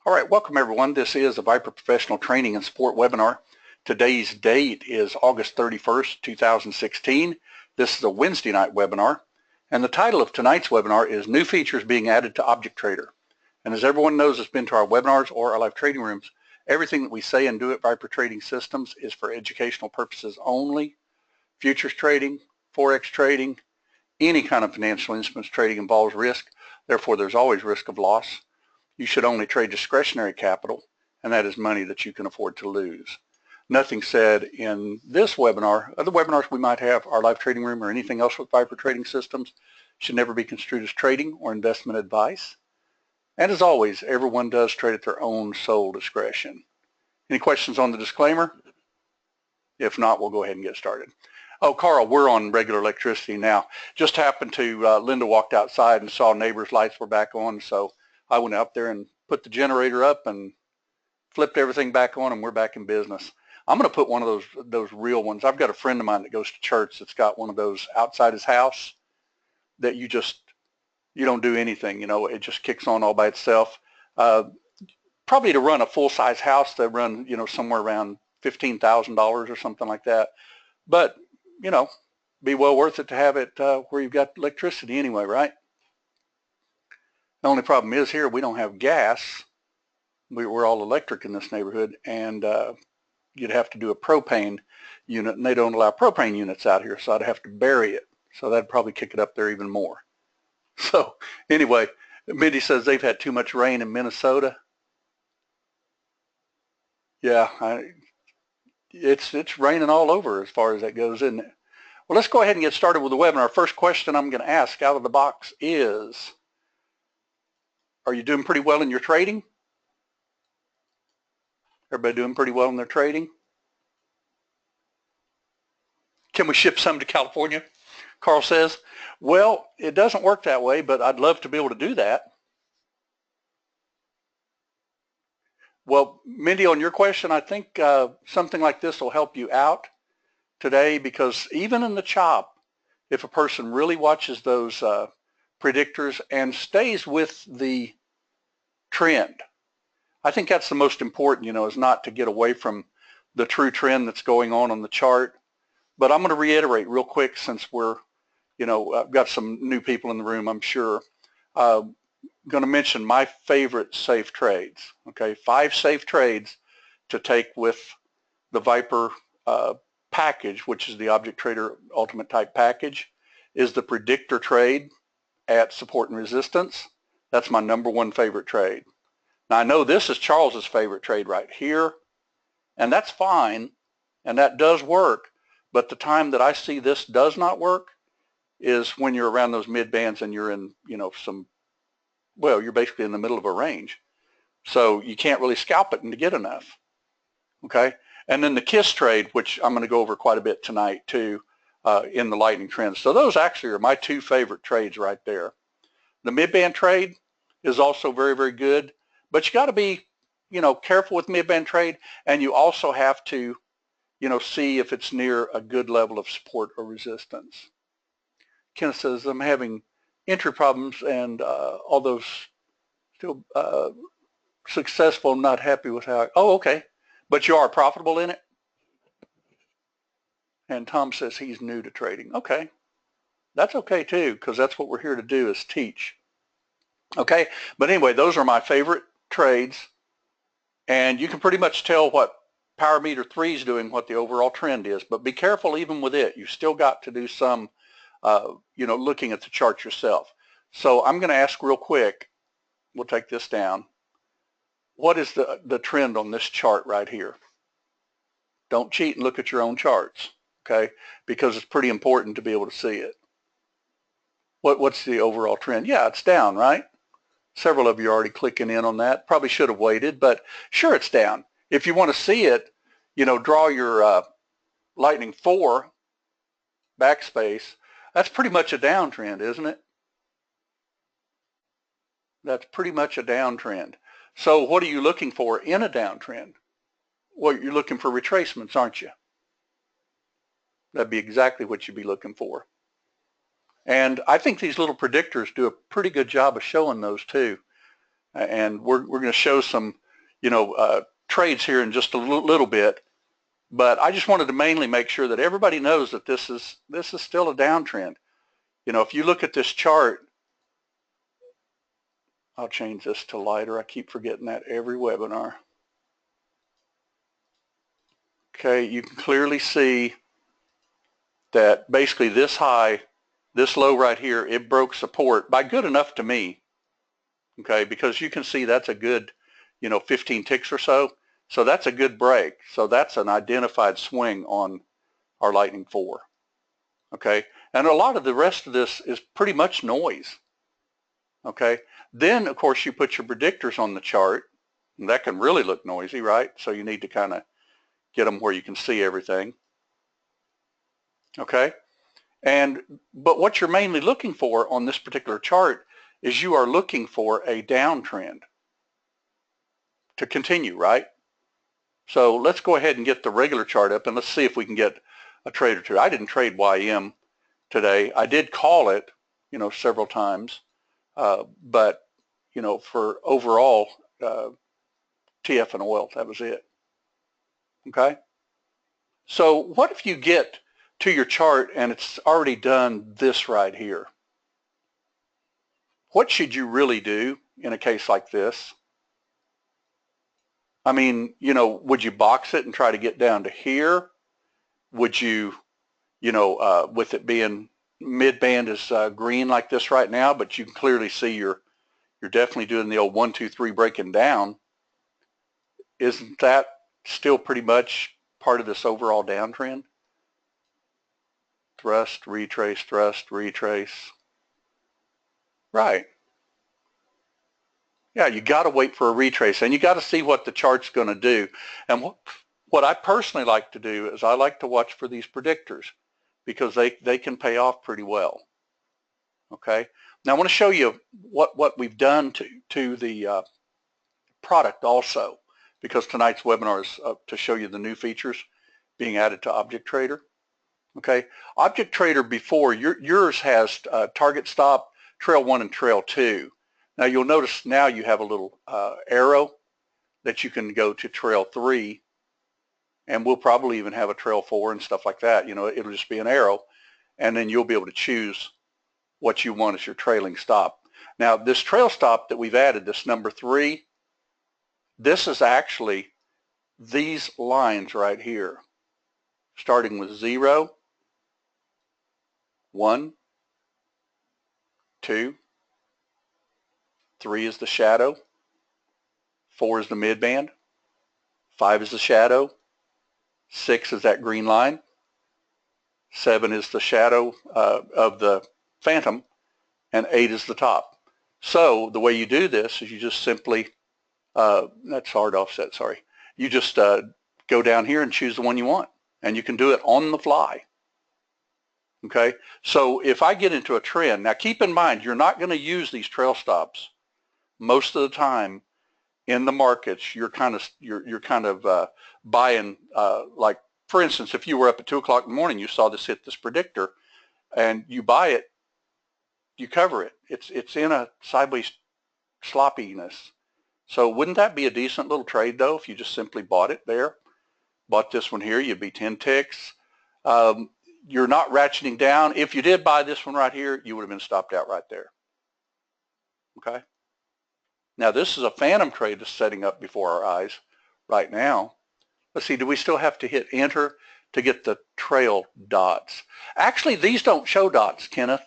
All right, welcome everyone. This is a Viper Professional Training and Support webinar. Today's date is August 31st, 2016. This is a Wednesday night webinar, and the title of tonight's webinar is New Features Being Added to Object Trader. And as everyone knows that's been to our webinars or our live trading rooms, everything that we say and do at Viper Trading Systems is for educational purposes only. Futures trading, Forex trading, any kind of financial instruments trading involves risk. Therefore, there's always risk of loss. You should only trade discretionary capital, and that is money that you can afford to lose. Nothing said in this webinar, other webinars we might have, our live trading room or anything else with Viper Trading Systems, should never be construed as trading or investment advice. And as always, everyone does trade at their own sole discretion. Any questions on the disclaimer? If not, we'll go ahead and get started. Oh, Carl, we're on regular electricity now. Just happened to, Linda walked outside and saw neighbors' lights were back on, so I went out there and put the generator up and flipped everything back on, and we're back in business. I'm going to put one of those real ones. I've got a friend of mine that goes to church that's got one of those outside his house that you don't do anything, it just kicks on all by itself. Probably to run a full-size house, they run, somewhere around $15,000 or something like that. But, be well worth it to have it where you've got electricity anyway, right? The only problem is here we don't have gas. We're all electric in this neighborhood, and you'd have to do a propane unit, and they don't allow propane units out here, so I'd have to bury it. So that'd probably kick it up there even more. So anyway, Mindy says they've had too much rain in Minnesota. Yeah, it's raining all over as far as that goes, isn't it? Well, let's go ahead and get started with the webinar. First question I'm going to ask out of the box is, are you doing pretty well in your trading? Everybody doing pretty well in their trading? Can we ship some to California? Carl says, well, it doesn't work that way, but I'd love to be able to do that. Well, Mindy, on your question, I think something like this will help you out today, because even in the chop, if a person really watches those predictors and stays with the trend, I think that's the most important, is not to get away from the true trend that's going on the chart. But I'm going to reiterate real quick, since we're, I've got some new people in the room, I'm sure. I'm going to mention my favorite safe trades, okay? 5 safe trades to take with the Viper package, which is the Object Trader Ultimate Type package, is the predictor trade at support and resistance. That's my #1 favorite trade. Now, I know this is Charles's favorite trade right here, and that's fine, and that does work, but the time that I see this does not work is when you're around those mid bands and you're in, you're basically in the middle of a range. So you can't really scalp it and to get enough, okay? And then the KISS trade, which I'm going to go over quite a bit tonight too, in the lightning trends. So those actually are my 2 favorite trades right there. The mid-band trade is also very, very good, but you got to be, careful with mid-band trade, and you also have to, see if it's near a good level of support or resistance. Kenneth says, I'm having entry problems, and although still successful, I'm not happy with how, oh, okay. But you are profitable in it? And Tom says he's new to trading. Okay. That's okay too, because that's what we're here to do, is teach. Okay. But anyway, those are my favorite trades. And you can pretty much tell what Power Meter 3 is doing, what the overall trend is. But be careful even with it. You've still got to do some, looking at the chart yourself. So I'm going to ask real quick. We'll take this down. What is the trend on this chart right here? Don't cheat and look at your own charts, okay? Because it's pretty important to be able to see it. What's the overall trend? Yeah, it's down, right? Several of you are already clicking in on that. Probably should have waited, but sure, it's down. If you want to see it, draw your Lightning 4 backspace. That's pretty much a downtrend, isn't it? That's pretty much a downtrend. So what are you looking for in a downtrend? Well, you're looking for retracements, aren't you? That'd be exactly what you'd be looking for. And I think these little predictors do a pretty good job of showing those too. And we're going to show some, trades here in just a little bit. But I just wanted to mainly make sure that everybody knows that this is still a downtrend. If you look at this chart, I'll change this to lighter. I keep forgetting that every webinar. Okay, you can clearly see that basically this high, this low right here, it broke support by good enough to me. Okay, because you can see that's a good, 15 ticks or so. So that's a good break. So that's an identified swing on our Lightning 4. Okay, and a lot of the rest of this is pretty much noise. Okay, then of course you put your predictors on the chart, and that can really look noisy, right? So you need to kind of get them where you can see everything. Okay, but what you're mainly looking for on this particular chart is you are looking for a downtrend to continue, right? So let's go ahead and get the regular chart up, and let's see if we can get a trade or two. I didn't trade YM today. I did call it, several times, but for overall TF and oil, that was it. Okay. So what if you get to your chart and it's already done this right here? What should you really do in a case like this? I mean, would you box it and try to get down to here? Would you, with it being mid-band is green like this right now, but you can clearly see you're definitely doing the old 1, 2, 3 breaking down. Isn't that still pretty much part of this overall downtrend? Thrust, retrace, thrust, retrace. Right. Yeah, you got to wait for a retrace, and you got to see what the chart's going to do. And what I personally like to do is I like to watch for these predictors because they can pay off pretty well. Okay. Now I want to show you what we've done to the product also, because tonight's webinar is to show you the new features being added to Object Trader. Okay. Object Trader before yours has target stop, trail 1 and trail 2. Now you'll notice now you have a little arrow that you can go to trail 3, and we'll probably even have a trail 4 and stuff like that. It'll just be an arrow, and then you'll be able to choose what you want as your trailing stop. Now this trail stop that we've added, this number 3, this is actually these lines right here, starting with 0, 1, 2, 3 is the shadow, 4 is the midband, 5 is the shadow, 6 is that green line, 7 is the shadow of the phantom, and 8 is the top. So the way you do this is you just simply, that's hard offset, sorry. You just go down here and choose the one you want, and you can do it on the fly. Okay, so if I get into a trend, now keep in mind you're not going to use these trail stops most of the time in the markets. You're kind of buying, like for instance, if you were up at 2 o'clock in the morning, you saw this hit this predictor, and you buy it, you cover it. It's in a sideways sloppiness. So wouldn't that be a decent little trade though if you just simply bought it there? Bought this one here, you'd be 10 ticks. You're not ratcheting down. If you did buy this one right here, you would have been stopped out right there. Okay. Now this is a phantom trade that's setting up before our eyes right now. Let's see, do we still have to hit enter to get the trail dots? Actually, these don't show dots, Kenneth.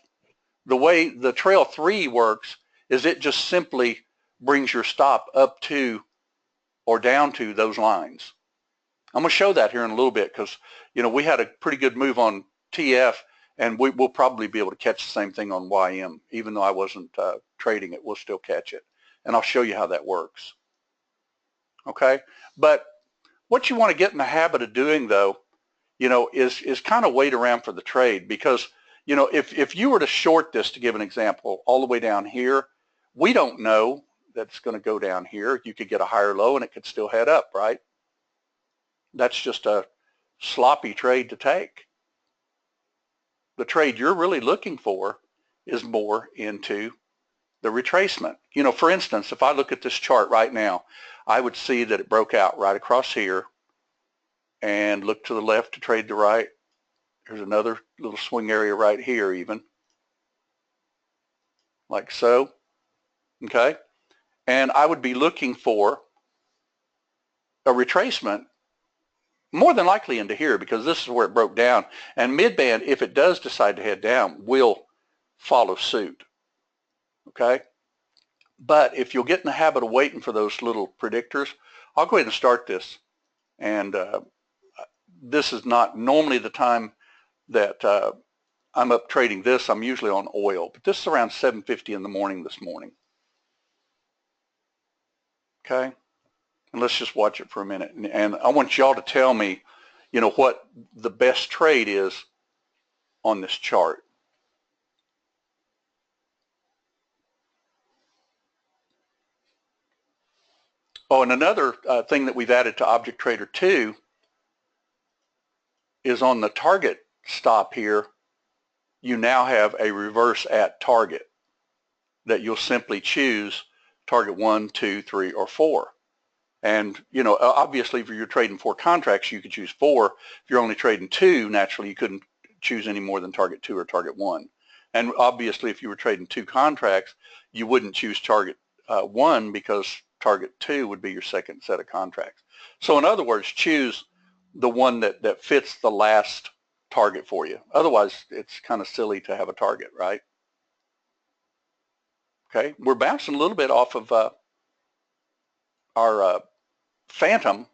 The way the trail 3 works is it just simply brings your stop up to or down to those lines. I'm going to show that here in a little bit because, we had a pretty good move on TF, and we'll probably be able to catch the same thing on YM. Even though I wasn't trading it, we'll still catch it. And I'll show you how that works. Okay? But what you want to get in the habit of doing, though, is kind of wait around for the trade because, if you were to short this, to give an example, all the way down here, we don't know that it's going to go down here. You could get a higher low and it could still head up, right? That's just a sloppy trade to take. The trade you're really looking for is more into the retracement. You know, for instance, if I look at this chart right now, I would see that it broke out right across here and look to the left to trade the right. There's another little swing area right here even, like so, okay? And I would be looking for a retracement more than likely into here because this is where it broke down. And midband, if it does decide to head down, will follow suit, okay? But if you'll get in the habit of waiting for those little predictors, I'll go ahead and start this. And this is not normally the time that I'm up trading this. I'm usually on oil, but this is around 7:50 in the morning this morning. Okay, and let's just watch it for a minute. And I want y'all to tell me, you know, what the best trade is on this chart. Oh, and another thing that we've added to Object Trader 2 is on the target stop here, you now have a reverse at target that you'll simply choose target 1, 2, 3, or 4. And, you know, obviously if you're trading 4 contracts, you could choose 4. If you're only trading 2, naturally you couldn't choose any more than target 2 or target 1. And obviously if you were trading 2 contracts, you wouldn't choose target 1 because target 2 would be your second set of contracts. So in other words, choose the one that fits the last target for you. Otherwise, it's kind of silly to have a target, right? Okay, we're bouncing a little bit off of our Phantom.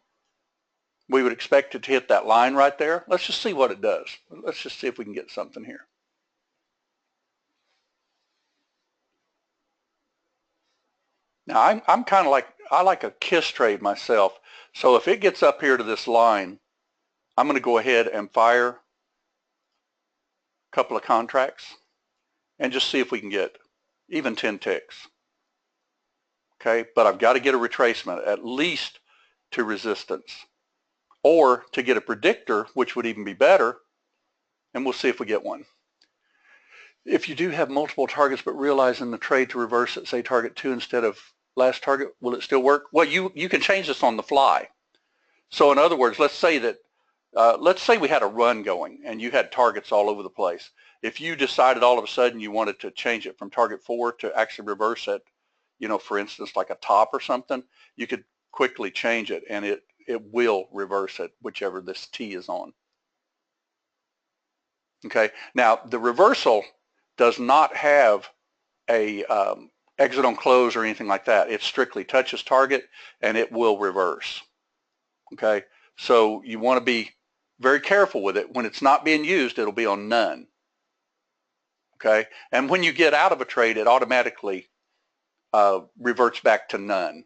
We would expect it to hit that line right there. Let's just see what it does. Let's just see if we can get something here. Now, I'm kind of like, I like a kiss trade myself. So if it gets up here to this line, I'm going to go ahead and fire a couple of contracts and just see if we can get even 10 ticks. Okay, but I've got to get a retracement at least to resistance or to get a predictor, which would even be better, and we'll see if we get one. If you do have multiple targets but realize in the trade to reverse it, say target 2 instead of last target, will it still work? Well, you can change this on the fly. So in other words, let's say we had a run going and you had targets all over the place. If you decided all of a sudden you wanted to change it from target 4 to actually reverse it, you know, for instance, like a top or something, you could quickly change it and it will reverse it, whichever this T is on. Okay, now the reversal does not have a exit on close or anything like that. It strictly touches target and it will reverse. Okay, so you want to be very careful with it. When it's not being used, it'll be on none. Okay, and when you get out of a trade, it automatically reverts back to none.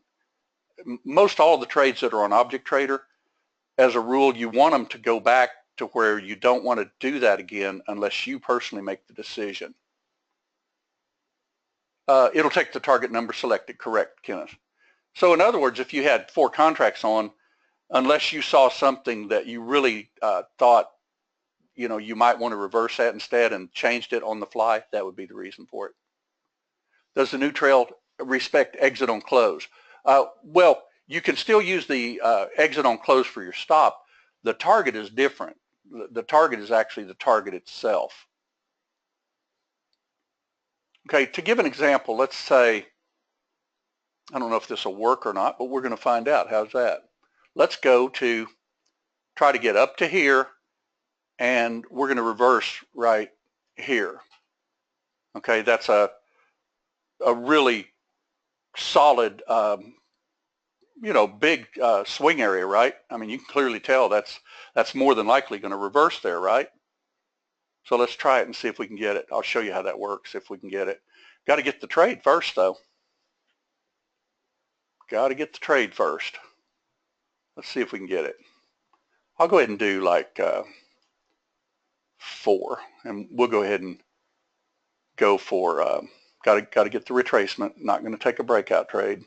Most all of the trades that are on Object Trader, as a rule, you want them to go back to where you don't want to do that again unless you personally make the decision. It'll take the target number selected, correct, Kenneth? So in other words, if you had 4 contracts on, unless you saw something that you really thought, you know, you might want to reverse that instead and changed it on the fly, that would be the reason for it. Does the new trail respect exit on close? Well, you can still use the exit on close for your stop. The target is different. The target is actually the target itself. Okay, to give an example, let's say, I don't know if this will work or not, but we're going to find out. How's that? Let's go to try to get up to here, and we're going to reverse right here. Okay, that's a really solid, you know, big swing area, right? I mean, you can clearly tell that's more than likely going to reverse there, right? So let's try it and see if we can get it. I'll show you how that works if we can get it. Got to get the trade first, though. Got to get the trade first. Let's see if we can get it. I'll go ahead and do like 4, and we'll go ahead and go for, got to get the retracement. Not going to take a breakout trade.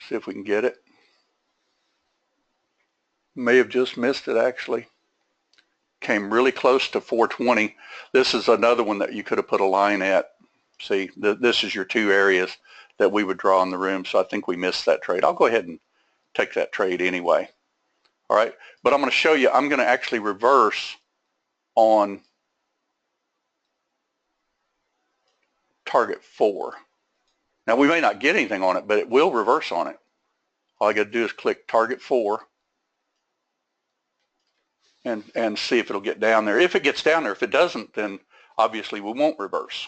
See if we can get it. May have just missed it actually. Came really close to 420. This is another one that you could have put a line at. See, this is your two areas that we would draw in the room, so I think we missed that trade. I'll go ahead and take that trade anyway. All right, but I'm going to show you, I'm going to actually reverse on target 4. Now we may not get anything on it, but it will reverse on it. All I got to do is click target 4 and see if it'll get down there. If it gets down there, if it doesn't, then obviously we won't reverse.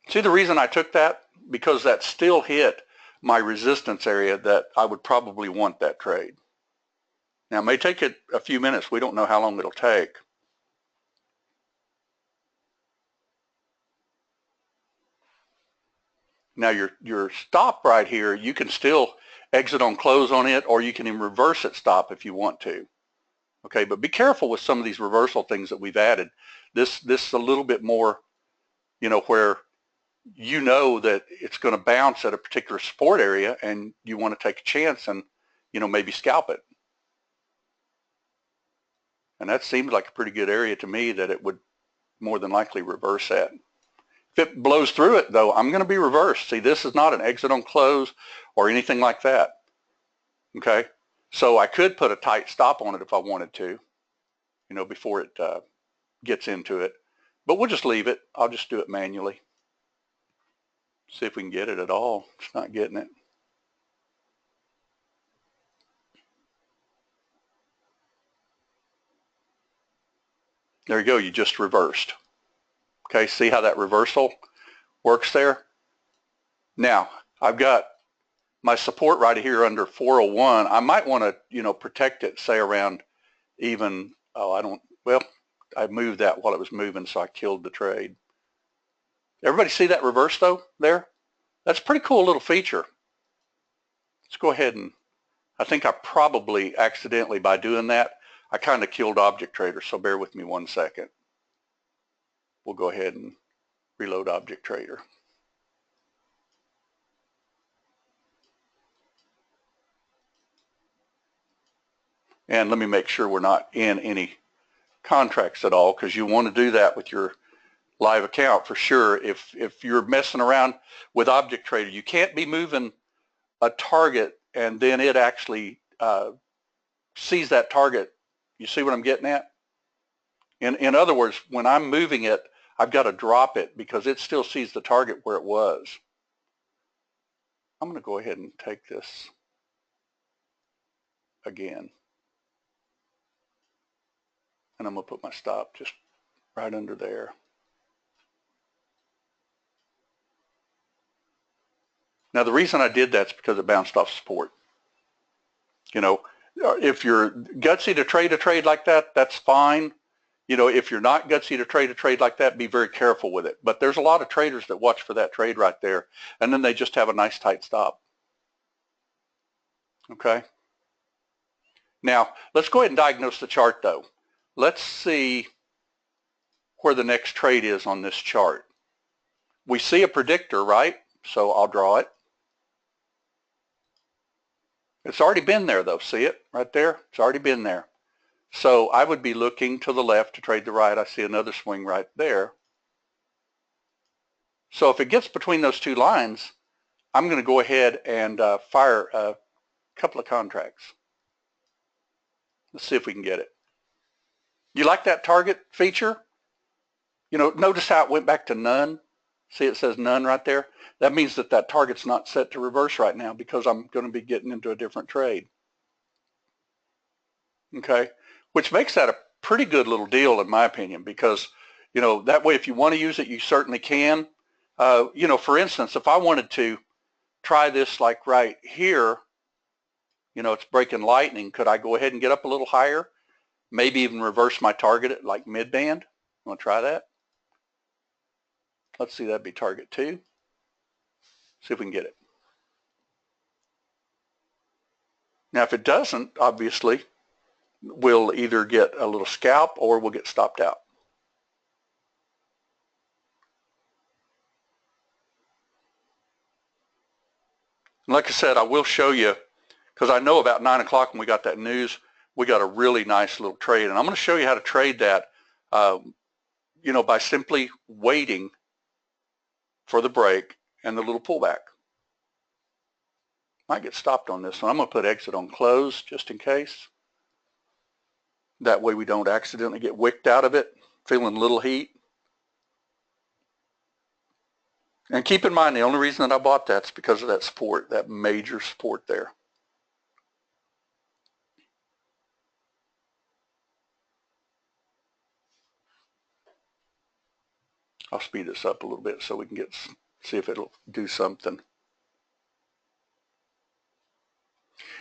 See the reason I took that? Because that still hit my resistance area that I would probably want that trade. Now it may take it a few minutes. We don't know how long it'll take. Now your stop right here, you can still exit on close on it, or you can even reverse at stop if you want to. Okay, but be careful with some of these reversal things that we've added. This is a little bit more, where you know that it's going to bounce at a particular support area and you want to take a chance and, maybe scalp it. And that seemed like a pretty good area to me that it would more than likely reverse at. If it blows through it, though, I'm going to be reversed. See, this is not an exit on close or anything like that. Okay? So I could put a tight stop on it if I wanted to, before it gets into it. But we'll just leave it. I'll just do it manually. See if we can get it at all. It's not getting it. There you go. You just reversed. Okay, see how that reversal works there? Now, I've got my support right here under 401. I might want to, protect it, say around even, I moved that while it was moving, so I killed the trade. Everybody see that reverse though there? That's a pretty cool little feature. Let's go ahead and, I think I probably accidentally, by doing that, I kind of killed Object Trader, so bear with me one second. We'll go ahead and reload Object Trader. And let me make sure we're not in any contracts at all, because you want to do that with your live account for sure. If you're messing around with Object Trader, you can't be moving a target and then it actually sees that target. You see what I'm getting at? In other words, when I'm moving it, I've got to drop it because it still sees the target where it was. I'm going to go ahead and take this again. And I'm going to put my stop just right under there. Now the reason I did that is because it bounced off support. If you're gutsy to trade a trade like that, that's fine. If you're not gutsy to trade a trade like that, be very careful with it. But there's a lot of traders that watch for that trade right there, and then they just have a nice tight stop. Okay? Now, let's go ahead and diagnose the chart though. Let's see where the next trade is on this chart. We see a predictor, right? So I'll draw it. It's already been there though, see it right there? It's already been there. So I would be looking to the left to trade the right. I see another swing right there. So if it gets between those two lines, I'm going to go ahead and fire a couple of contracts. Let's see if we can get it. You like that target feature? Notice how it went back to none. See, it says none right there. That means that that target's not set to reverse right now because I'm going to be getting into a different trade. Okay, which makes that a pretty good little deal in my opinion, because that way if you want to use it, you certainly can. For instance, if I wanted to try this like right here, it's breaking lightning, could I go ahead and get up a little higher, maybe even reverse my target at like mid-band? Want to try that? Let's see, that'd be target 2. See if we can get it. Now if it doesn't, obviously we'll either get a little scalp or we'll get stopped out. And like I said, I will show you, because I know about 9 o'clock when we got that news, we got a really nice little trade. And I'm going to show you how to trade that, by simply waiting for the break and the little pullback. Might get stopped on this one. I'm going to put exit on close just in case. That way we don't accidentally get wicked out of it, feeling little heat. And keep in mind, the only reason that I bought that is because of that support, that major support there. I'll speed this up a little bit so we can see if it'll do something.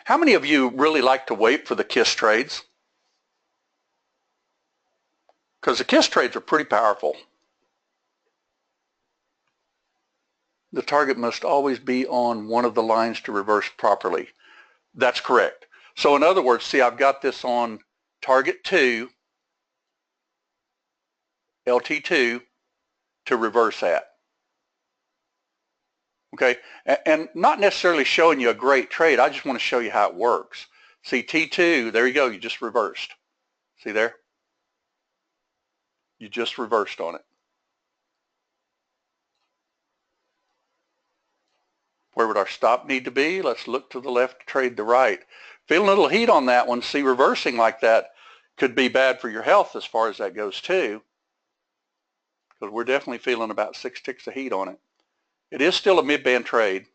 How many of you really like to wait for the KISS trades? Because the KISS trades are pretty powerful. The target must always be on one of the lines to reverse properly. That's correct. So in other words, see, I've got this on target 2, LT2, to reverse at. Okay, and not necessarily showing you a great trade. I just want to show you how it works. See, T2, there you go, you just reversed. See there? You just reversed on it. Where would our stop need to be? Let's look to the left, trade the right. Feeling a little heat on that one. See, reversing like that could be bad for your health as far as that goes too, because we're definitely feeling about 6 ticks of heat on it. It is still a mid-band trade.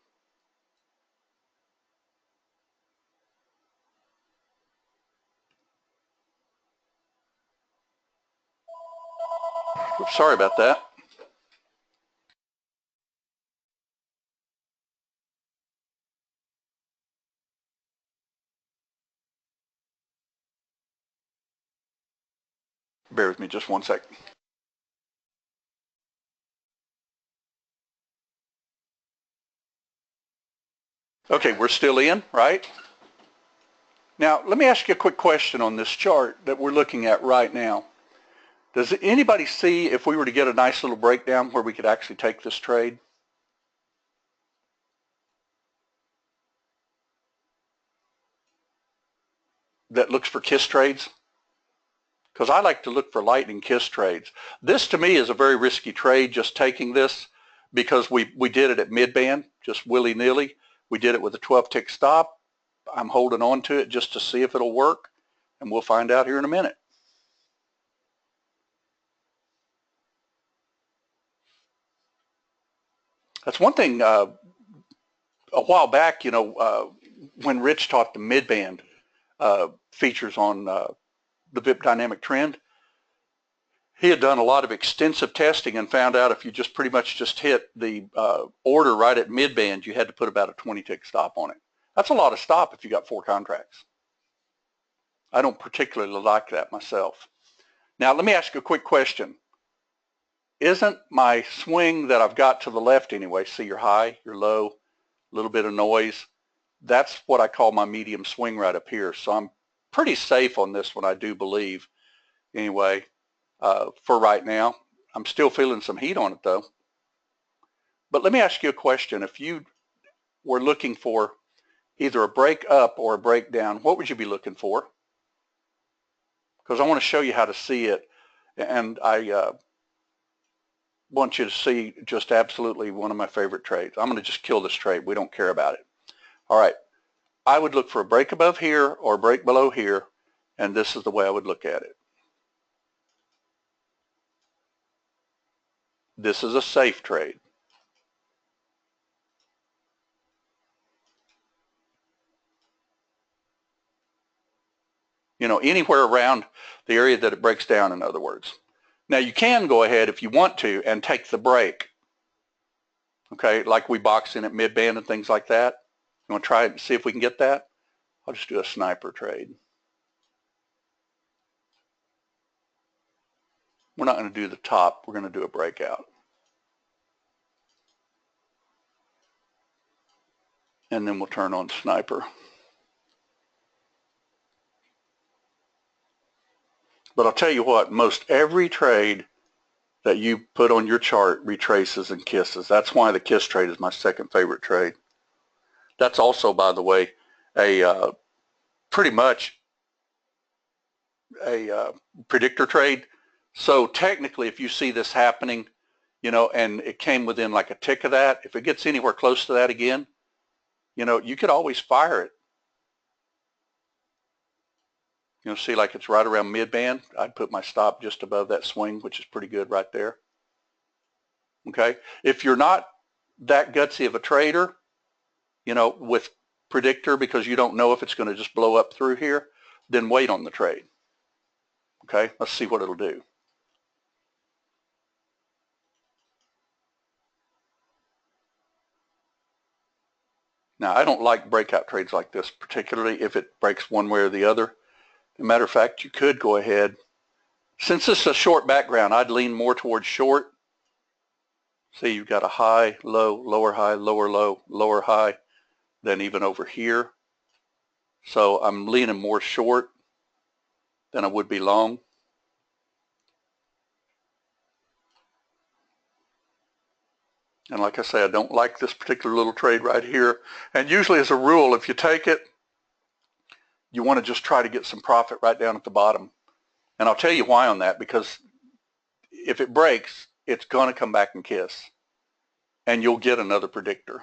Oops, sorry about that. Bear with me just one second. Okay, we're still in, right? Now, let me ask you a quick question on this chart that we're looking at right now. Does anybody see if we were to get a nice little breakdown where we could actually take this trade? That looks for KISS trades? Because I like to look for lightning KISS trades. This to me is a very risky trade, just taking this, because we did it at mid-band, just willy-nilly. We did it with a 12-tick stop. I'm holding on to it just to see if it'll work, and we'll find out here in a minute. That's one thing, a while back, when Rich taught the mid-band features on the VIP dynamic trend, he had done a lot of extensive testing and found out if you just pretty much just hit the order right at mid-band, you had to put about a 20-tick stop on it. That's a lot of stop if you got 4 contracts. I don't particularly like that myself. Now, let me ask you a quick question. Isn't my swing that I've got to the left anyway, see your high, your low, a little bit of noise, that's what I call my medium swing right up here. So I'm pretty safe on this one, I do believe, anyway, for right now. I'm still feeling some heat on it though. But let me ask you a question. If you were looking for either a break up or a breakdown, what would you be looking for? Because I want to show you how to see it, and I want you to see just absolutely one of my favorite trades. I'm going to just kill this trade. We don't care about it. All right. I would look for a break above here or a break below here, and this is the way I would look at it. This is a safe trade. Anywhere around the area that it breaks down, in other words. Now, you can go ahead if you want to and take the break, okay, like we box in at mid-band and things like that. You want to try it and see if we can get that? I'll just do a sniper trade. We're not going to do the top. We're going to do a breakout. And then we'll turn on sniper. But I'll tell you what, most every trade that you put on your chart retraces and kisses. That's why the KISS trade is my second favorite trade. That's also, by the way, a pretty much a predictor trade. So technically, if you see this happening, you know, and it came within like a tick of that, if it gets anywhere close to that again, you know, you could always fire it. You know, see like it's right around mid-band. I'd put my stop just above that swing, which is pretty good right there. Okay. If you're not that gutsy of a trader, you know, with predictor, because you don't know if it's going to just blow up through here, then wait on the trade. Okay. Let's see what it'll do. Now, I don't like breakout trades like this, particularly if it breaks one way or the other. As a matter of fact, you could go ahead. Since this is a short background, I'd lean more towards short. See, you've got a high, low, lower high than even over here. So I'm leaning more short than I would be long. And like I say, I don't like this particular little trade right here. And usually as a rule, if you take it, you want to just try to get some profit right down at the bottom. And I'll tell you why on that, because if it breaks, it's going to come back and kiss. And you'll get another predictor.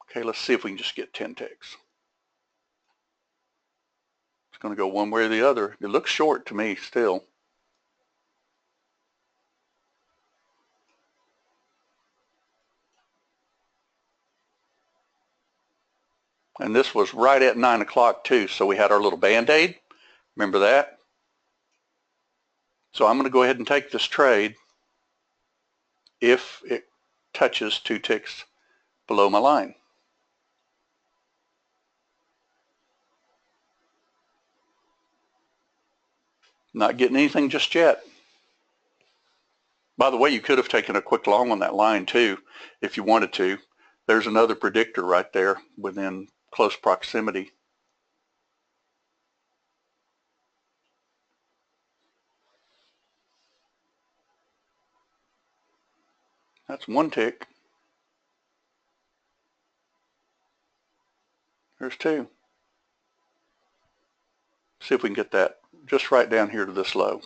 Okay, let's see if we can just get 10 ticks. It's going to go one way or the other. It looks short to me still. And this was right at 9 o'clock too, so we had our little Band-Aid. Remember that? So I'm going to go ahead and take this trade if it touches 2 ticks below my line. Not getting anything just yet. By the way, you could have taken a quick long on that line too if you wanted to. There's another predictor right there within close proximity. That's 1 tick. There's 2. See if we can get that just right down here to this low.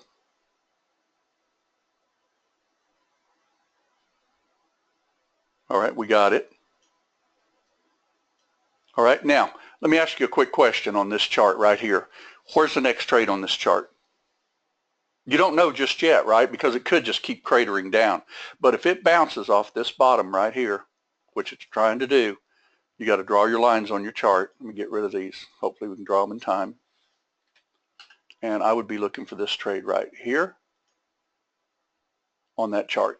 All right, we got it. All right, now let me ask you a quick question on this chart right here. Where's the next trade on this chart? You don't know just yet, right? Because it could just keep cratering down. But if it bounces off this bottom right here, which it's trying to do, you got to draw your lines on your chart. Let me get rid of these. Hopefully we can draw them in time. And I would be looking for this trade right here on that chart.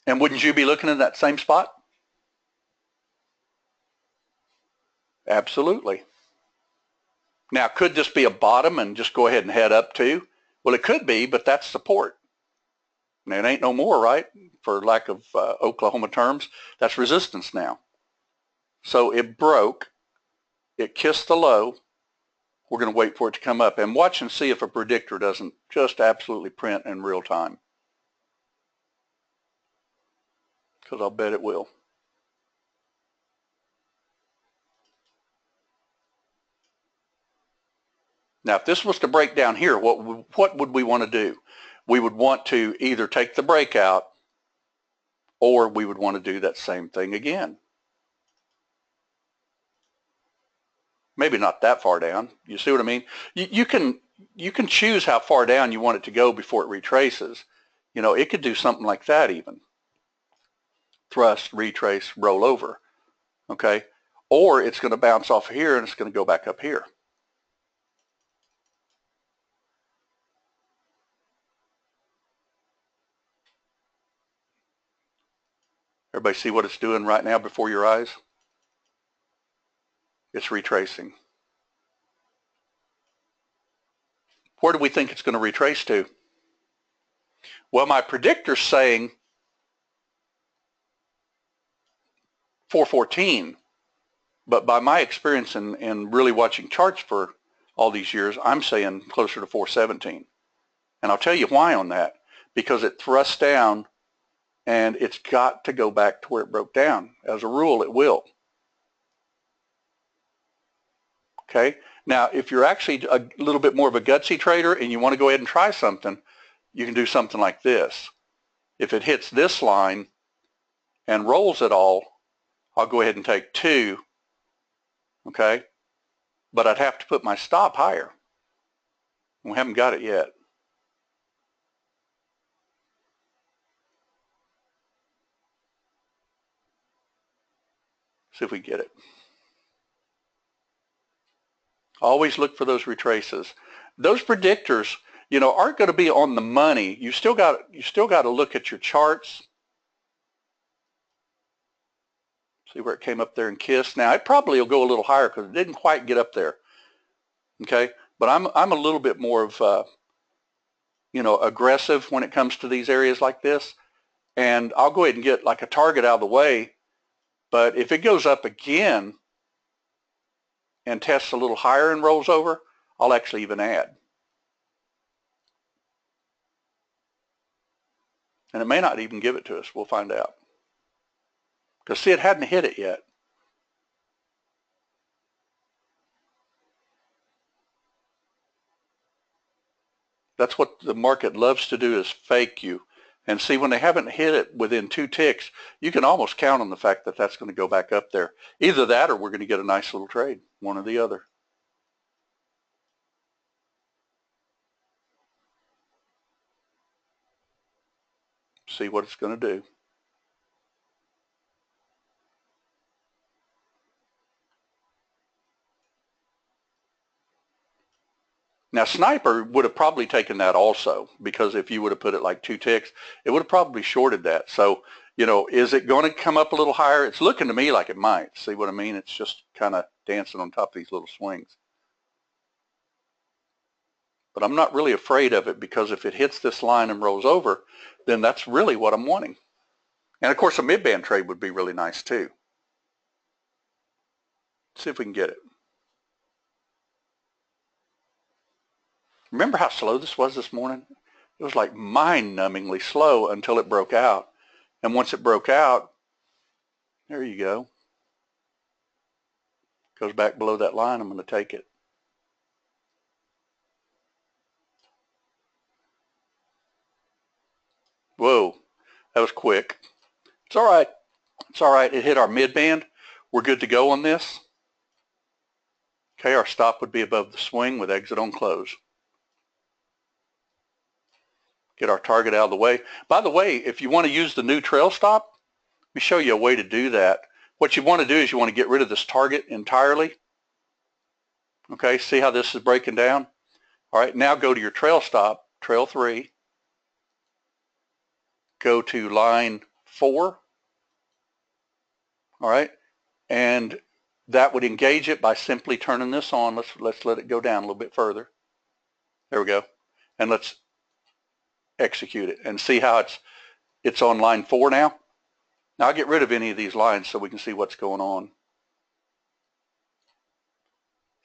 And wouldn't you be looking in that same spot? Absolutely. Now, could this be a bottom and just go ahead and head up to? Well, it could be, but that's support. And it ain't no more, right? For lack of Oklahoma terms, that's resistance now. So it broke. It kissed the low. We're going to wait for it to come up and watch and see if a predictor doesn't just absolutely print in real time. Because I'll bet it will. Now, if this was to break down here, what would we want to do? We would want to either take the breakout or we would want to do that same thing again. Maybe not that far down. You see what I mean? You can choose how far down you want it to go before it retraces. You know, it could do something like that even. Thrust, retrace, roll over. Okay? Or it's going to bounce off here and it's going to go back up here. Everybody see what it's doing right now before your eyes? It's retracing. Where do we think it's going to retrace to? Well, my predictor's saying 414, but by my experience in really watching charts for all these years, I'm saying closer to 417. And I'll tell you why on that. Because it thrusts down and it's got to go back to where it broke down. As a rule, it will. Okay. Now, if you're actually a little bit more of a gutsy trader and you want to go ahead and try something, you can do something like this. If it hits this line and rolls it all, I'll go ahead and take 2, okay? But I'd have to put my stop higher. We haven't got it yet. See if we get it. Always look for those retraces. Those predictors, you know, aren't going to be on the money. You still got to look at your charts. See where it came up there and kissed. Now it probably will go a little higher because it didn't quite get up there. Okay, but I'm a little bit more of you know, aggressive when it comes to these areas like this, and I'll go ahead and get like a target out of the way. But if it goes up again and tests a little higher and rolls over, I'll actually even add. And it may not even give it to us. We'll find out. Because see, it hadn't hit it yet. That's what the market loves to do, is fake you. And see, when they haven't hit it within 2 ticks, you can almost count on the fact that that's going to go back up there. Either that or we're going to get a nice little trade, one or the other. See what it's going to do. Now, Sniper would have probably taken that also, because if you would have put it like 2 ticks, it would have probably shorted that. So, you know, is it going to come up a little higher? It's looking to me like it might. See what I mean? It's just kind of dancing on top of these little swings. But I'm not really afraid of it, because if it hits this line and rolls over, then that's really what I'm wanting. And of course, a mid-band trade would be really nice too. Let's see if we can get it. Remember how slow this was this morning? It was like mind-numbingly slow until it broke out. And once it broke out, there you go. Goes back below that line, I'm going to take it. Whoa, that was quick. It's all right. It's all right. It hit our mid-band. We're good to go on this. Okay, our stop would be above the swing with exit on close. Get our target out of the way. By the way, if you want to use the new trail stop, let me show you a way to do that. What you want to do is you want to get rid of this target entirely. Okay, see how this is breaking down? All right, now go to your trail stop, trail 3. Go to line 4. All right, and that would engage it by simply turning this on. Let's let it go down a little bit further. There we go. And let's execute it and see how it's on line 4 now. Now I'll get rid of any of these lines so we can see what's going on.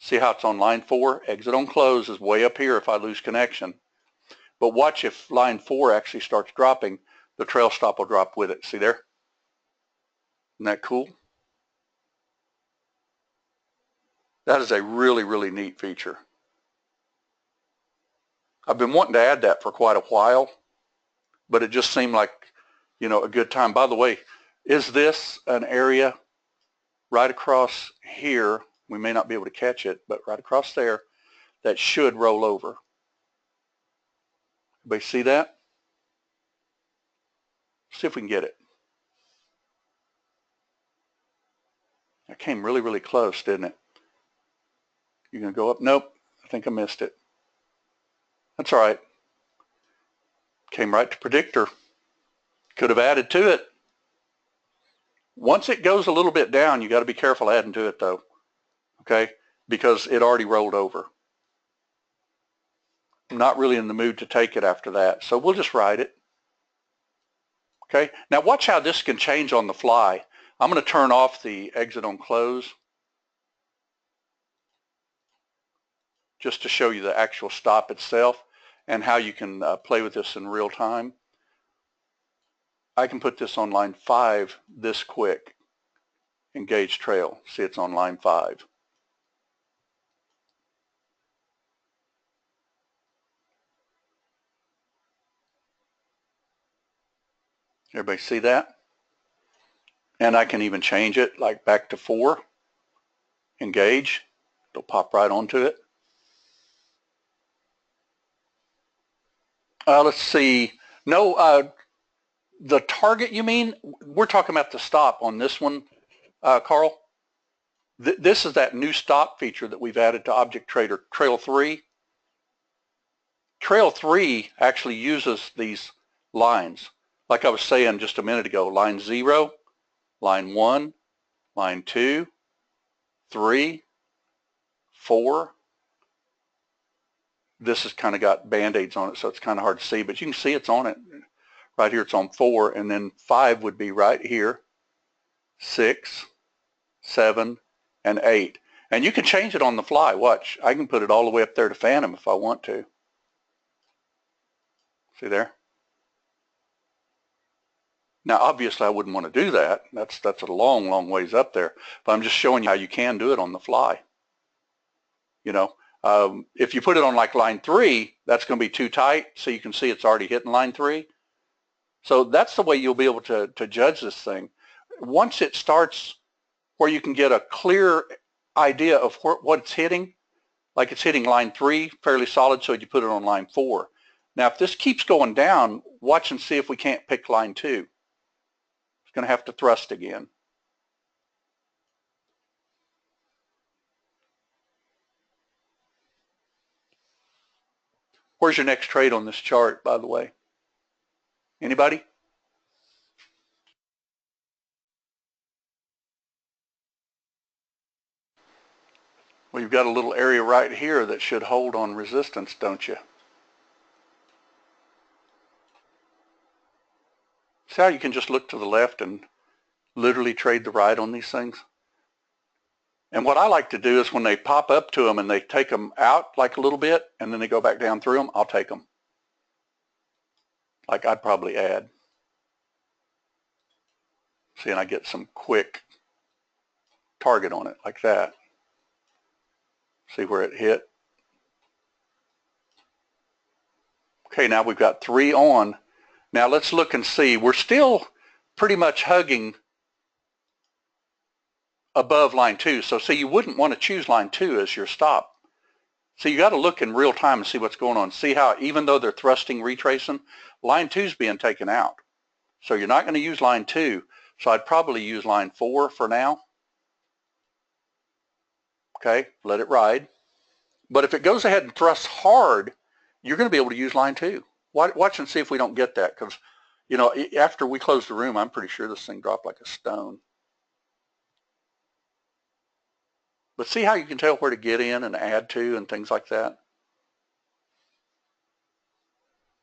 See how it's on line 4? Exit on close is way up here if I lose connection. But watch, if line 4 actually starts dropping, the trail stop will drop with it. See there? Isn't that cool? That is a really, really neat feature. I've been wanting to add that for quite a while, but it just seemed like, you know, a good time. By the way, is this an area right across here? We may not be able to catch it, but right across there, that should roll over. Everybody see that? See if we can get it. That came really, really close, didn't it? You're going to go up? Nope. I think I missed it. That's all right. Came right to predictor. Could have added to it. Once it goes a little bit down, you got to be careful adding to it though. Okay? Because it already rolled over. I'm not really in the mood to take it after that. So we'll just ride it. Okay? Now watch how this can change on the fly. I'm going to turn off the exit on close just to show you the actual stop itself and how you can play with this in real time. I can put this on line 5 this quick. Engage trail. See, it's on line 5. Everybody see that? And I can even change it like back to 4. Engage. It'll pop right onto it. Let's see. No, the target you mean? We're talking about the stop on this one, Carl. This is that new stop feature that we've added to Object Trader, Trail 3. Trail 3 actually uses these lines. Like I was saying just a minute ago, line 0, line 1, line 2, 3, 4. This has kind of got Band-Aids on it, so it's kind of hard to see, but you can see it's on it. Right here it's on 4, and then 5 would be right here, 6, 7, and 8. And you can change it on the fly. Watch, I can put it all the way up there to Phantom if I want to. See there? Now, obviously, I wouldn't want to do that. That's a long, long ways up there. But I'm just showing you how you can do it on the fly. You know, if you put it on like line 3, that's going to be too tight. So you can see it's already hitting line 3. So that's the way you'll be able to judge this thing. Once it starts where you can get a clear idea of what it's hitting, like it's hitting line 3 fairly solid, so you put it on line 4. Now, if this keeps going down, watch and see if we can't pick line 2. It's going to have to thrust again. Where's your next trade on this chart, by the way? Anybody? Well, you've got a little area right here that should hold on resistance, don't you? See how you can just look to the left and literally trade the right on these things? And what I like to do is when they pop up to them and they take them out like a little bit and then they go back down through them, I'll take them. Like I'd probably add. See, and I get some quick target on it like that. See where it hit? Okay, now we've got 3 on. Now let's look and see. We're still pretty much hugging above line 2. So see, you wouldn't want to choose line 2 as your stop. So you got to look in real time and see what's going on. See how even though they're thrusting, retracing, line 2 is being taken out. So you're not going to use line 2. So I'd probably use line 4 for now. Okay, let it ride. But if it goes ahead and thrusts hard, you're going to be able to use line 2. Watch and see if we don't get that, because, you know, after we close the room, I'm pretty sure this thing dropped like a stone. But see how you can tell where to get in and add to and things like that?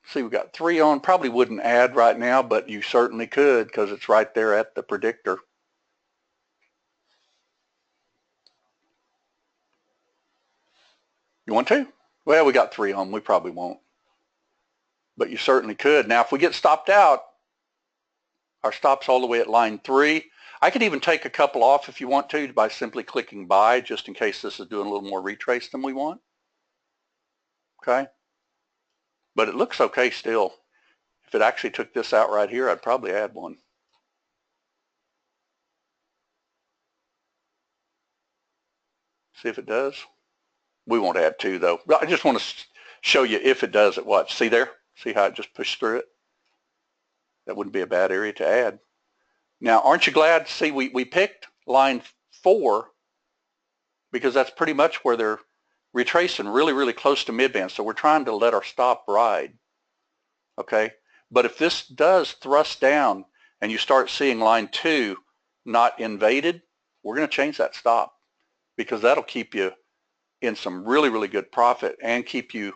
See, we've got 3 on. Probably wouldn't add right now, but you certainly could because it's right there at the predictor. You want to? Well, we got 3 on. We probably won't. But you certainly could. Now, if we get stopped out, our stop's all the way at line 3. I could even take a couple off if you want to by simply clicking buy, just in case this is doing a little more retrace than we want. Okay? But it looks okay still. If it actually took this out right here, I'd probably add one. See if it does. We won't add 2 though. I just want to show you if it does it. Watch. See there? See how it just pushed through it? That wouldn't be a bad area to add. Now, aren't you glad? See, we picked line 4 because that's pretty much where they're retracing really, really close to midband. So we're trying to let our stop ride. Okay? But if this does thrust down and you start seeing line 2 not invaded, we're going to change that stop because that'll keep you in some really, really good profit and keep you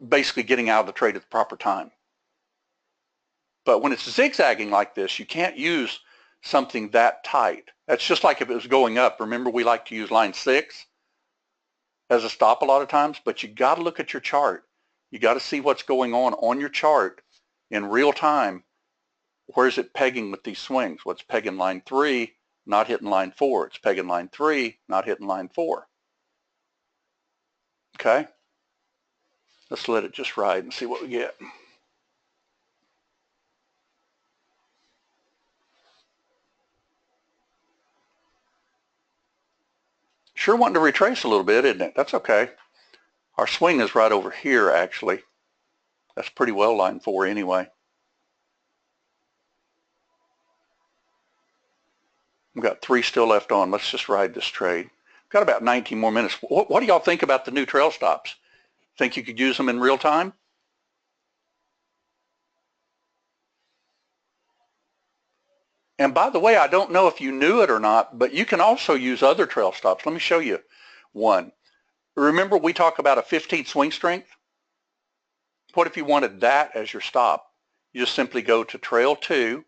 basically getting out of the trade at the proper time. But when it's zigzagging like this, you can't use something that tight. That's just like if it was going up. Remember, we like to use line 6 as a stop a lot of times, but you got to look at your chart. You got to see what's going on your chart in real time, where's it pegging with these swings? Well, it's pegging line 3, not hitting line 4. It's pegging line 3, not hitting line 4. Okay? Let's let it just ride and see what we get. Sure wanting to retrace a little bit, isn't it? That's okay. Our swing is right over here, actually. That's pretty well line 4 anyway. We've got 3 still left on. Let's just ride this trade. We've got about 19 more minutes. What do y'all think about the new trail stops? Think you could use them in real time? And by the way, I don't know if you knew it or not, but you can also use other trail stops. Let me show you one. Remember we talk about a 15 swing strength? What if you wanted that as your stop? You just simply go to trail 2,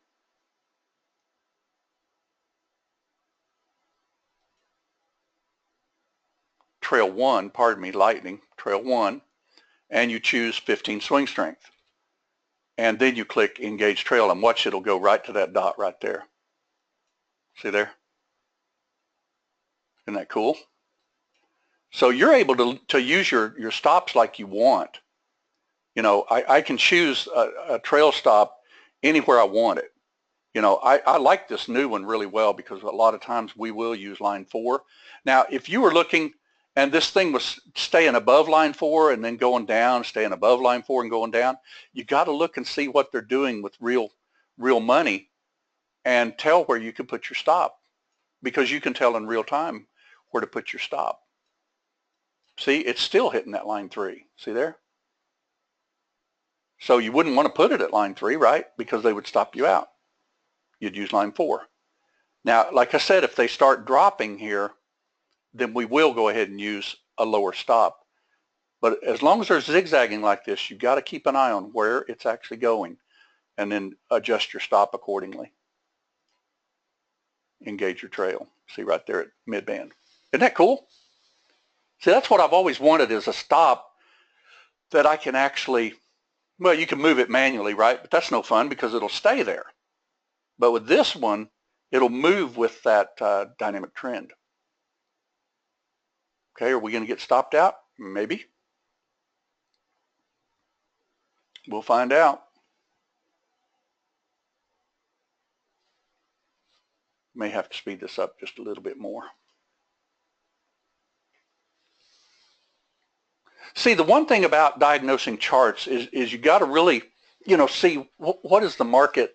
trail 1, pardon me, lightning, trail 1, and you choose 15 swing strength. And then you click engage trail and watch, it'll go right to that dot right there. See there? Isn't that cool? So you're able to use your stops like you want. You know, I can choose a trail stop anywhere I want it. You know, I like this new one really well because a lot of times we will use line 4. Now, if you were looking and this thing was staying above line 4 and then going down, staying above line 4 and going down, you got to look and see what they're doing with real money and tell where you can put your stop, because you can tell in real time where to put your stop. See, it's still hitting that line 3. See there? So you wouldn't want to put it at line 3, right? Because they would stop you out. You'd use line 4. Now, like I said, if they start dropping here, then we will go ahead and use a lower stop. But as long as they're zigzagging like this, you've got to keep an eye on where it's actually going and then adjust your stop accordingly. Engage your trail. See right there at mid-band. Isn't that cool? See, that's what I've always wanted, is a stop that I can actually, well, you can move it manually, right? But that's no fun because it'll stay there. But with this one, it'll move with that dynamic trend. Okay, are we going to get stopped out? Maybe. We'll find out. May have to speed this up just a little bit more. See, the one thing about diagnosing charts is you got to really, you know, see what is the market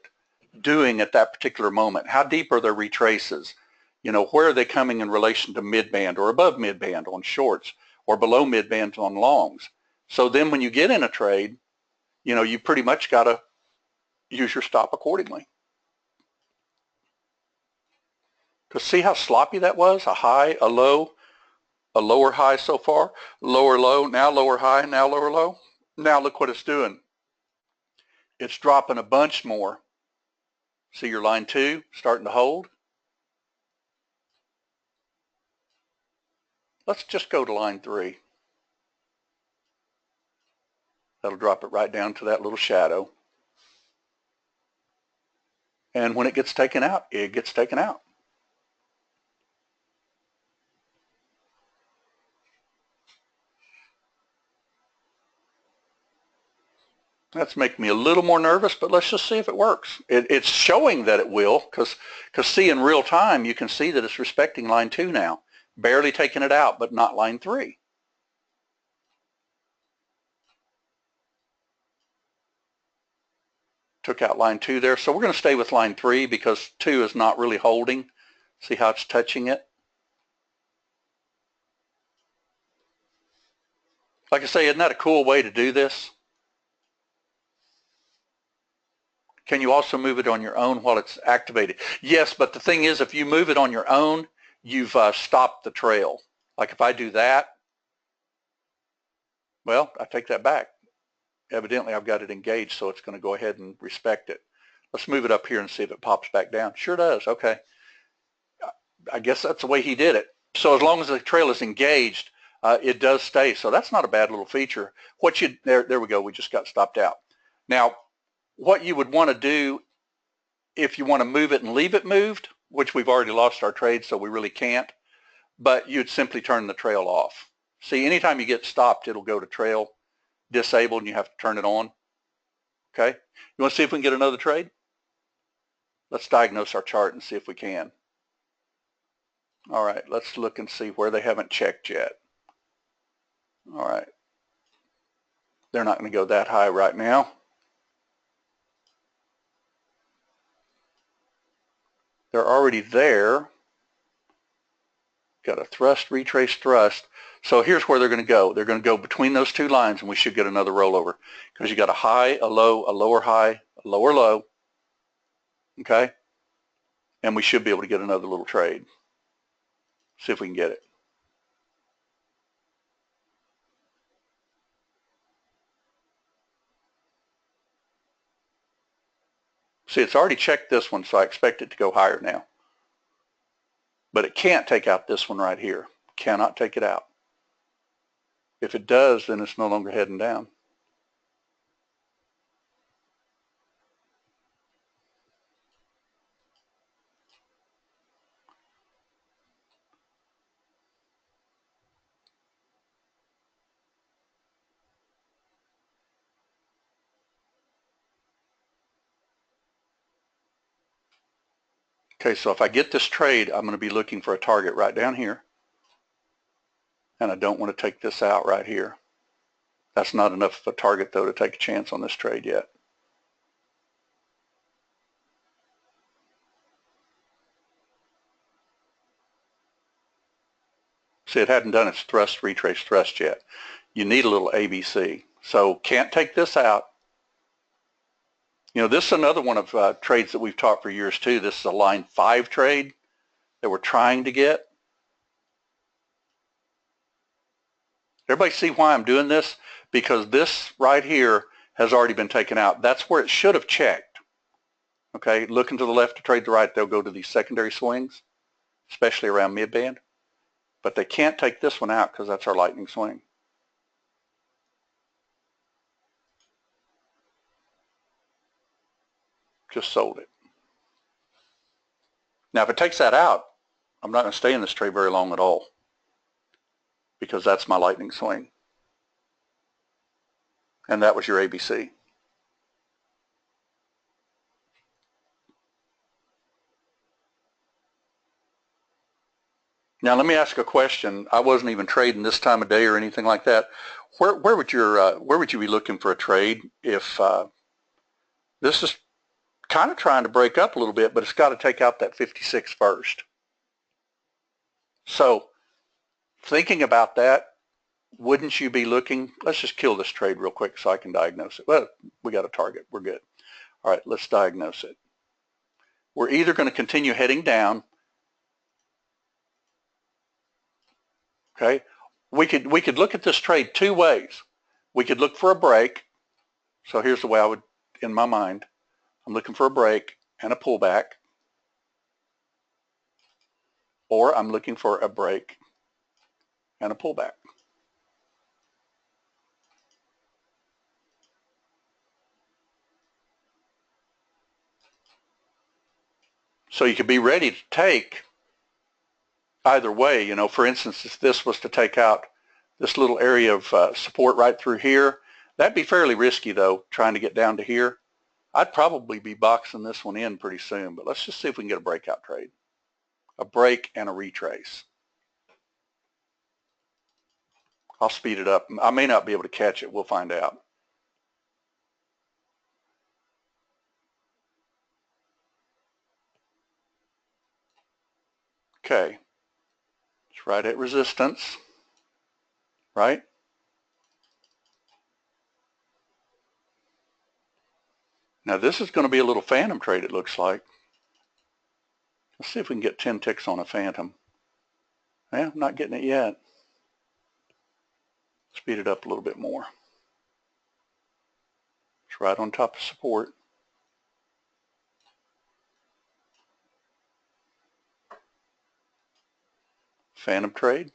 doing at that particular moment. How deep are their retraces? You know, where are they coming in relation to mid-band or above mid-band on shorts or below mid-band on longs? So then when you get in a trade, you know, you pretty much got to use your stop accordingly. Because see how sloppy that was? A high, a low, a lower high so far, lower low, now lower high, now lower low. Now look what it's doing. It's dropping a bunch more. See your line 2 starting to hold? Let's just go to line 3. That'll drop it right down to that little shadow. And when it gets taken out, it gets taken out. That's making me a little more nervous, but let's just see if it works. It's showing that it will, because see, in real time, you can see that it's respecting line 2 now. Barely taking it out, but not line 3. Took out line 2 there. So we're going to stay with line 3 because 2 is not really holding. See how it's touching it? Like I say, isn't that a cool way to do this? Can you also move it on your own while it's activated? Yes, but the thing is, if you move it on your own, you've stopped the trail. Like if I do that, well, I take that back. Evidently, I've got it engaged, so it's going to go ahead and respect it. Let's move it up here and see if it pops back down. Sure does. Okay. I guess that's the way he did it. So as long as the trail is engaged, it does stay. So that's not a bad little feature. There we go. We just got stopped out. Now, what you would want to do if you want to move it and leave it moved, which we've already lost our trade, so we really can't, but you'd simply turn the trail off. See, anytime you get stopped, it'll go to trail disabled and you have to turn it on. Okay? You want to see if we can get another trade? Let's diagnose our chart and see if we can. All right, let's look and see where they haven't checked yet. All right. They're not going to go that high right now. They're already there. Got a thrust, retrace, thrust. So here's where they're going to go. They're going to go between those two lines, and we should get another rollover because you got a high, a low, a lower high, a lower low. Okay? And we should be able to get another little trade. See if we can get it. See, it's already checked this one, so I expect it to go higher now. But it can't take out this one right here. Cannot take it out. If it does, then it's no longer heading down. Okay, so if I get this trade, I'm going to be looking for a target right down here. And I don't want to take this out right here. That's not enough of a target, though, to take a chance on this trade yet. See, it hadn't done its thrust, retrace, thrust yet. You need a little ABC. So can't take this out. You know, this is another one of trades that we've taught for years, too. This is a line 5 trade that we're trying to get. Everybody see why I'm doing this? Because this right here has already been taken out. That's where it should have checked. Okay, looking to the left to trade the right, they'll go to these secondary swings, especially around mid-band. But they can't take this one out because that's our lightning swing. Just sold it. Now, if it takes that out, I'm not going to stay in this trade very long at all because that's my lightning swing. And that was your ABC. Now, let me ask a question. I wasn't even trading this time of day or anything like that. Where would you be looking for a trade if this is kind of trying to break up a little bit, but it's got to take out that 56 first. So thinking about that, wouldn't you be looking, let's just kill this trade real quick so I can diagnose it. Well, we got a target. We're good. All right, let's diagnose it. We're either going to continue heading down. Okay, we could look at this trade two ways. We could look for a break. So here's the way I would, in my mind, I'm looking for a break and a pullback, or I'm looking for a break and a pullback. So you could be ready to take either way. You know, for instance, if this was to take out this little area of support right through here, that'd be fairly risky, though, trying to get down to here. I'd probably be boxing this one in pretty soon, but let's just see if we can get a breakout trade, a break and a retrace. I'll speed it up. I may not be able to catch it. We'll find out. Okay. It's right at resistance, right? Now this is going to be a little phantom trade, it looks like. Let's see if we can get 10 ticks on a phantom. Yeah, I'm not getting it yet. Speed it up a little bit more. It's right on top of support. Phantom trade.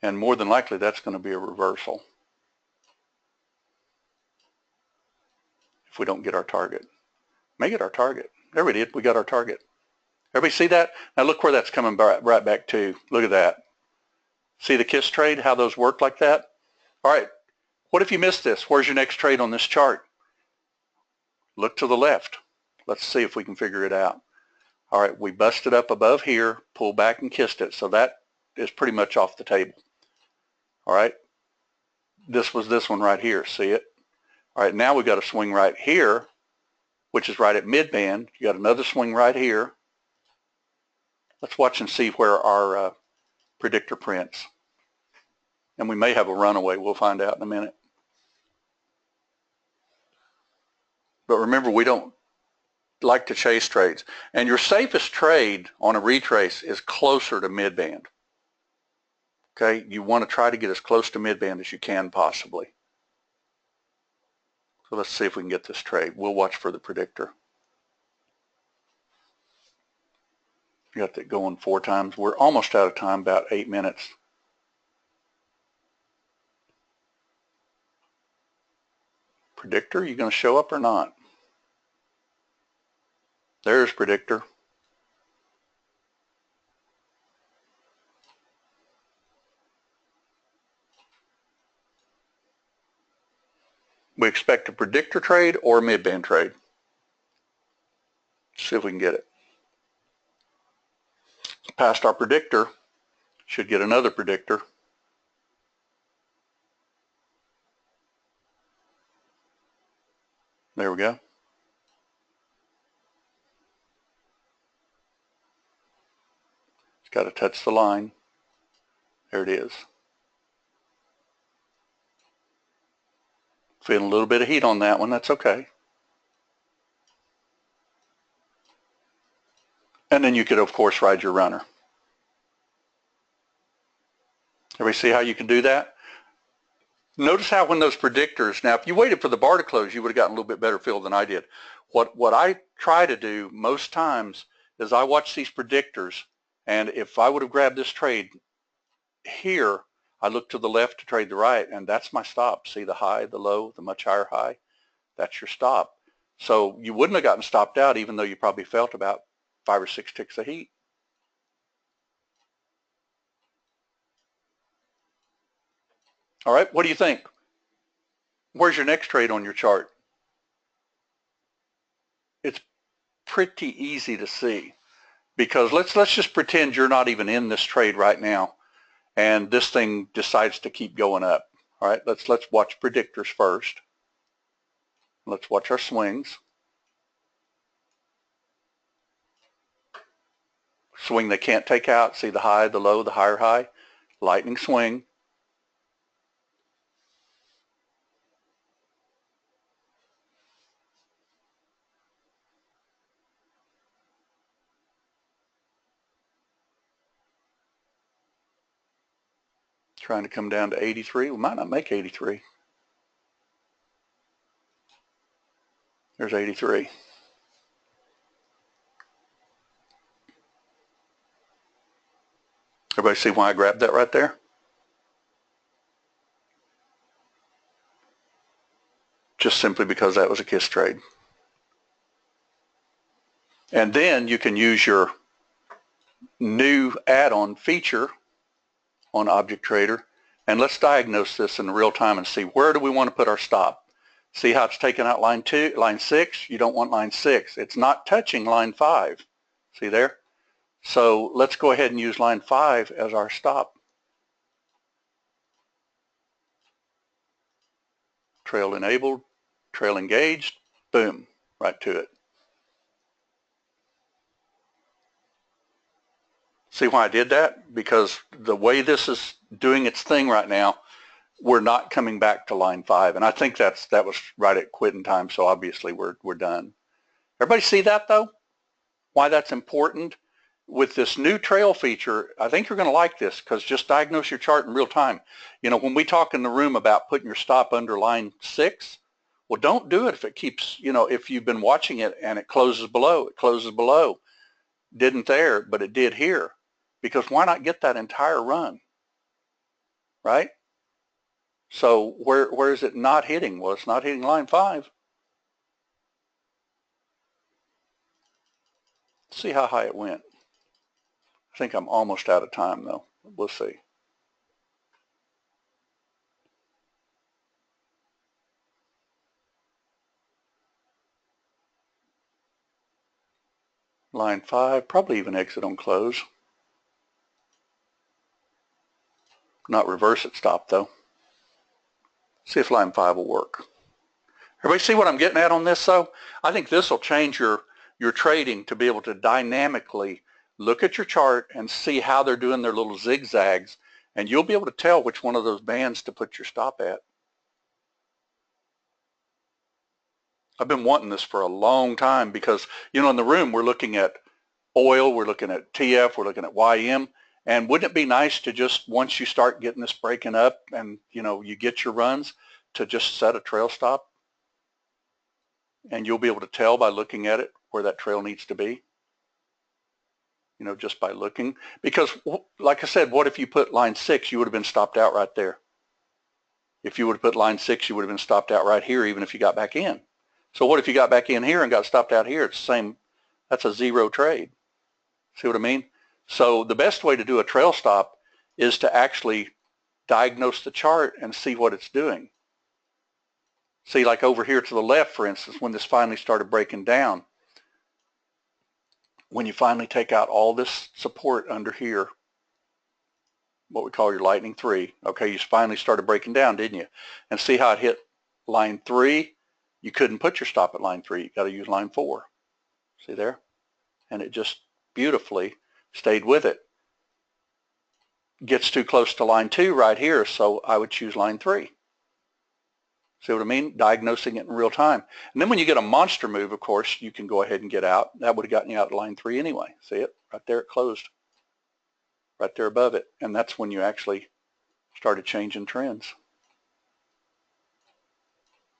And more than likely, that's going to be a reversal. if we don't get our target. May get our target. There we did. We got our target. Everybody see that? Now look where that's coming right back to. Look at that. See the KISS trade, how those work like that? All right. What if you missed this? Where's your next trade on this chart? Look to the left. Let's see if we can figure it out. All right, we busted up above here, pulled back and kissed it. So that is pretty much off the table. All right. This was this one right here. See it? All right, now we got a swing right here, which is right at mid-band. You got another swing right here. Let's watch and see where our predictor prints. And we may have a runaway. We'll find out in a minute. But remember, we don't like to chase trades. And your safest trade on a retrace is closer to mid-band. Okay, you want to try to get as close to mid-band as you can possibly. So let's see if we can get this trade. We'll watch for the predictor. You got that going 4 times. We're almost out of time, about 8 minutes. Predictor, you going to show up or not? There's predictor. We expect a predictor trade or a mid-band trade. See if we can get it. Past our predictor, should get another predictor. There we go. It's got to touch the line. There it is. Feeling a little bit of heat on that one. That's okay. And then you could, of course, ride your runner. Everybody see how you can do that? Notice how when those predictors, now if you waited for the bar to close, you would have gotten a little bit better feel than I did. What I try to do most times is I watch these predictors, and if I would have grabbed this trade here, I look to the left to trade the right, and that's my stop. See the high, the low, the much higher high? That's your stop. So you wouldn't have gotten stopped out even though you probably felt about 5 or 6 ticks of heat. All right, what do you think? Where's your next trade on your chart? It's pretty easy to see because let's just pretend you're not even in this trade right now and this thing decides to keep going up. All right, let's watch predictors first. Let's watch our swings. Swing they can't take out. See the high, the low, the higher high. Lightning swing. Trying to come down to 83. We might not make 83. There's 83. Everybody see why I grabbed that right there? Just simply because that was a KISS trade. And then you can use your new add-on feature on Object Trader, and let's diagnose this in real time and see where do we want to put our stop. See how it's taking out line 6? You don't want line 6. It's not touching line 5. See there? So let's go ahead and use line 5 as our stop. Trail enabled, trail engaged, boom, right to it. See why I did that? Because the way this is doing its thing right now, we're not coming back to line 5. And I think that was right at quitting time, so obviously we're done. Everybody see that though? Why that's important? With this new trail feature, I think you're going to like this because just diagnose your chart in real time. You know, when we talk in the room about putting your stop under line 6, well, don't do it if it keeps, you know, if you've been watching it and it closes below. It closes below. Didn't there, but it did here. Because why not get that entire run, right? So where is it not hitting? Well, it's not hitting line 5. see how high it went. I think I'm almost out of time though. We'll see. Line 5, probably even exit on close. Not reverse at stop though. See if line 5 will work. Everybody see what I'm getting at on this though? I think this will change your trading to be able to dynamically look at your chart and see how they're doing their little zigzags, and you'll be able to tell which one of those bands to put your stop at. I've been wanting this for a long time because, you know, in the room we're looking at oil, we're looking at TF, we're looking at YM, and wouldn't it be nice to just, once you start getting this breaking up and, you know, you get your runs, to just set a trail stop? And you'll be able to tell by looking at it where that trail needs to be, you know, just by looking. Because like I said, what if you put line 6, you would have been stopped out right there. If you would have put line 6, you would have been stopped out right here, even if you got back in. So what if you got back in here and got stopped out here? It's the same. That's a zero trade. See what I mean? So the best way to do a trail stop is to actually diagnose the chart and see what it's doing. See, like over here to the left, for instance, when this finally started breaking down, when you finally take out all this support under here, what we call your lightning 3, okay, you finally started breaking down, didn't you? And see how it hit line 3? You couldn't put your stop at line 3. You got to use line 4. See there? And it just beautifully stayed with it. Gets too close to line 2 right here, so I would choose line 3. See what I mean? Diagnosing it in real time. And then when you get a monster move, of course, you can go ahead and get out. That would have gotten you out at line 3 anyway. See it? Right there it closed. Right there above it. And that's when you actually started changing trends.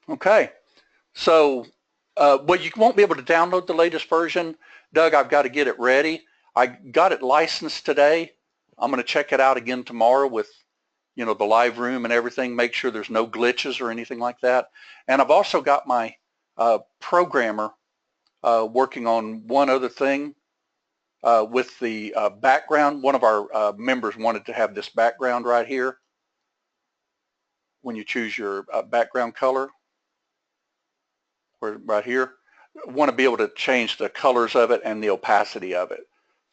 Okay. So, well, you won't be able to download the latest version. Doug, I've got to get it ready. I got it licensed today. I'm going to check it out again tomorrow with, you know, the live room and everything, make sure there's no glitches or anything like that. And I've also got my programmer working on one other thing with the background. One of our members wanted to have this background right here when you choose your background color, right here. I want to be able to change the colors of it and the opacity of it.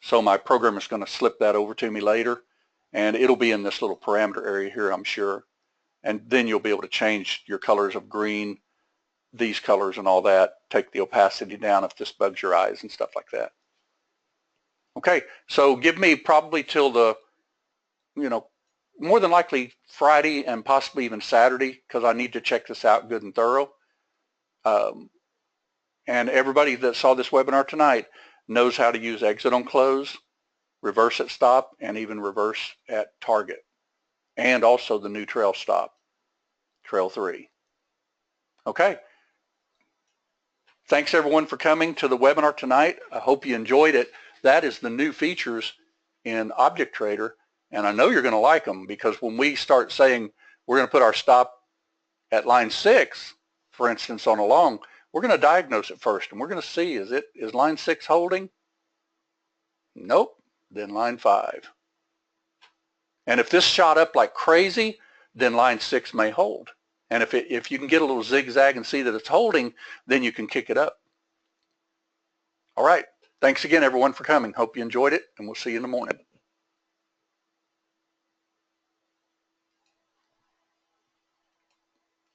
So my programmer is going to slip that over to me later, and it'll be in this little parameter area here, I'm sure. And then you'll be able to change your colors of green, these colors and all that, take the opacity down if this bugs your eyes and stuff like that. Okay, so give me probably till the, you know, more than likely Friday and possibly even Saturday, because I need to check this out good and thorough. And everybody that saw this webinar tonight knows how to use exit on close, reverse at stop, and even reverse at target, and also the new trail stop, trail 3. Okay. Thanks everyone for coming to the webinar tonight. I hope you enjoyed it. That is the new features in Object Trader, and I know you're going to like them, because when we start saying we're going to put our stop at line 6, for instance, on a long, we're going to diagnose it first, and we're going to see, is line 6 holding? Nope. Then line 5. And if this shot up like crazy, then line 6 may hold. And if you can get a little zigzag and see that it's holding, then you can kick it up. All right. Thanks again, everyone, for coming. Hope you enjoyed it, and we'll see you in the morning.